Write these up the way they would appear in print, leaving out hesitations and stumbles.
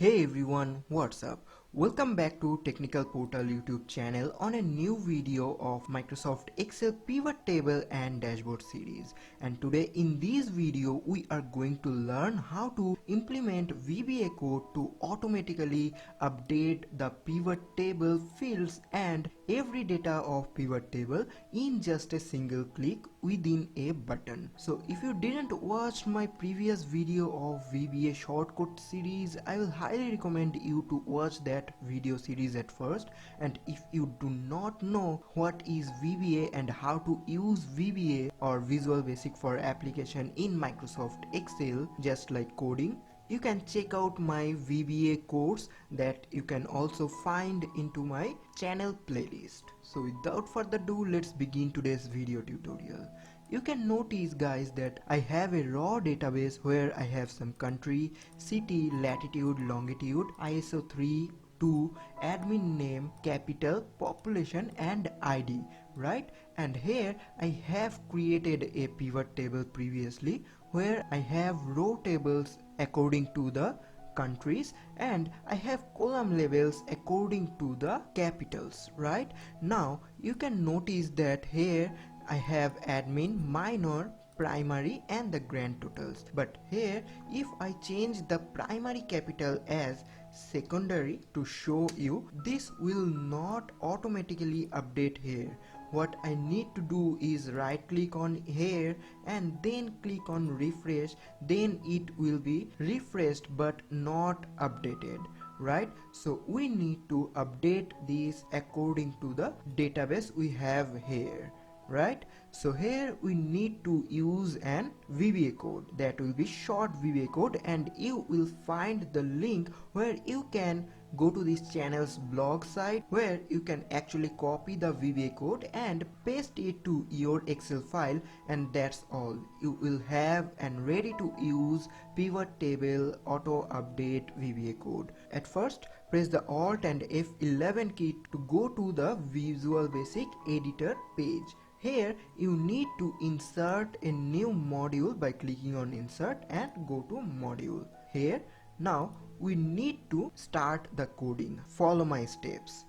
Hey everyone, what's up? Welcome back to Technical Portal YouTube channel on a new video of Microsoft Excel pivot table and dashboard series. And today in this video we are going to learn how to implement VBA code to automatically update the pivot table fields and every data of pivot table in just a single click within a button. So if you didn't watch my previous video of VBA shortcut series, I will highly recommend you to watch that video series at first. And if you do not know what is VBA and how to use VBA or Visual Basic for application in Microsoft Excel, just like coding, you can check out my VBA course that you can also find into my channel playlist. So without further ado, let's begin today's video tutorial. You can notice guys that I have a raw database where I have some country, city, latitude, longitude, ISO 3, 2, admin name, capital, population and ID, right? And here I have created a pivot table previously where I have row tables according to the countries and I have column labels according to the capitals. Right now you can notice that here I have admin, minor, primary and the grand totals, but here if I change the primary capital as secondary to show you, this will not automatically update here. What I need to do is right click on here and then click on refresh, then it will be refreshed but not updated, right? So we need to update this according to the database we have here, right? So here we need to use an VBA code, that will be short VBA code, and you will find the link where you can go to this channel's blog site where you can actually copy the VBA code and paste it to your Excel file, and that's all. You will have and ready to use pivot table auto update VBA code. At first press the Alt and F11 key to go to the Visual Basic editor page. Here you need to insert a new module by clicking on insert and go to module. Here now we need to start the coding. Follow my steps.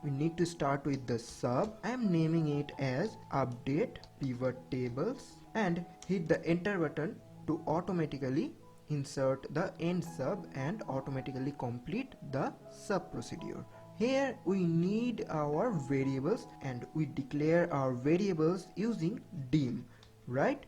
We need to start with the sub. I am naming it as update pivot tables and hit the enter button to automatically insert the end sub and automatically complete the sub procedure. Here we need our variables and we declare our variables using dim, right?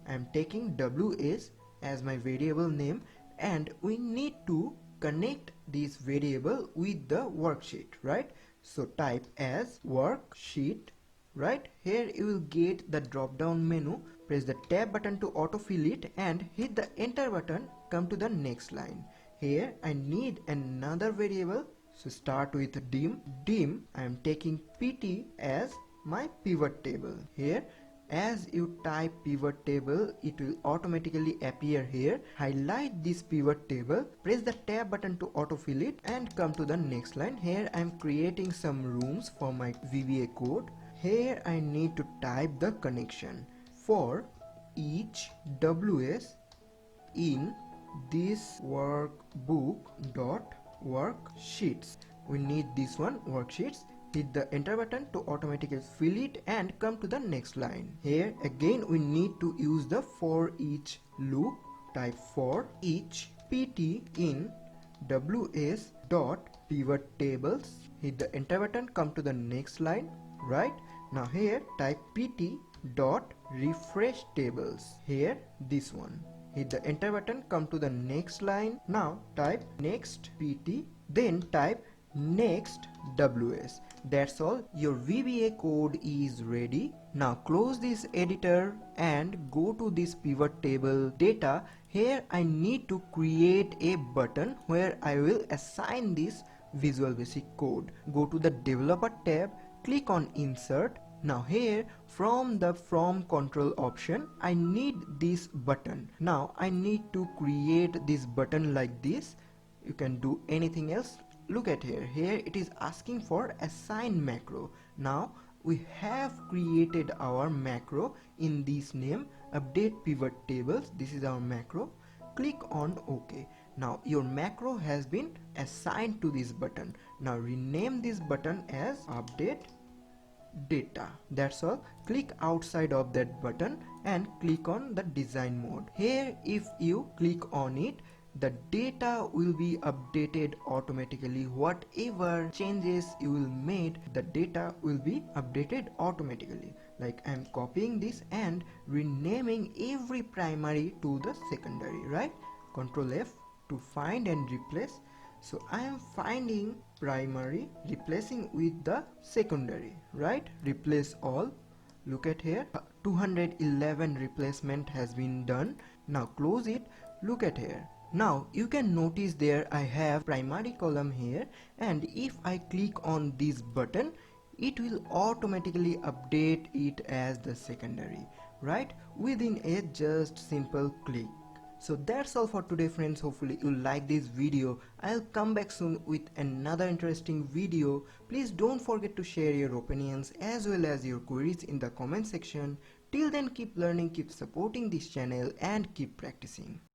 I am taking WS as my variable name and we need to connect this variable with the worksheet, right? So type as worksheet, right? Here you will get the drop down menu, press the tab button to autofill it and hit the enter button, come to the next line. Here I need another variable, so start with dim. I am taking PT as my pivot table. Here as you type pivot table, it will automatically appear here. Highlight this pivot table, press the tab button to autofill it and come to the next line. Here I am creating some rooms for my VBA code. Here I need to type the connection for each WS in this workbook dot worksheets. We need this one, worksheets. Hit the enter button to automatically fill it and come to the next line. Here again we need to use the for each loop. Type for each PT in WS dot pivot tables. Hit the enter button, come to the next line, right? Now here type PT dot refresh tables. Here this one. Hit the enter button, come to the next line. Now type next PT, then type next WS. That's all, your VBA code is ready. Now close this editor and go to this pivot table data. Here I need to create a button where I will assign this Visual Basic code. Go to the developer tab, click on insert. Now here from the from control option I need this button. Now I need to create this button like this. You can do anything else. Look at here. Here it is asking for assign macro. Now we have created our macro in this name, update pivot tables. This is our macro. Click on OK. Now your macro has been assigned to this button. Now rename this button as update data. That's all. Click outside of that button and click on the design mode. Here if you click on it, the data will be updated automatically. Whatever changes you will made, the data will be updated automatically. Like I'm copying this and renaming every primary to the secondary, right? Control F to find and replace. So I am finding primary, replacing with the secondary, right? Replace all. Look at here, 211 replacement has been done. Now close it. Look at here. Now you can notice there I have primary column here, and if I click on this button, it will automatically update it as the secondary, right? Within a just simple click. So that's all for today, friends. Hopefully you like this video. I'll come back soon with another interesting video. Please don't forget to share your opinions as well as your queries in the comment section. Till then, keep learning, keep supporting this channel, and keep practicing.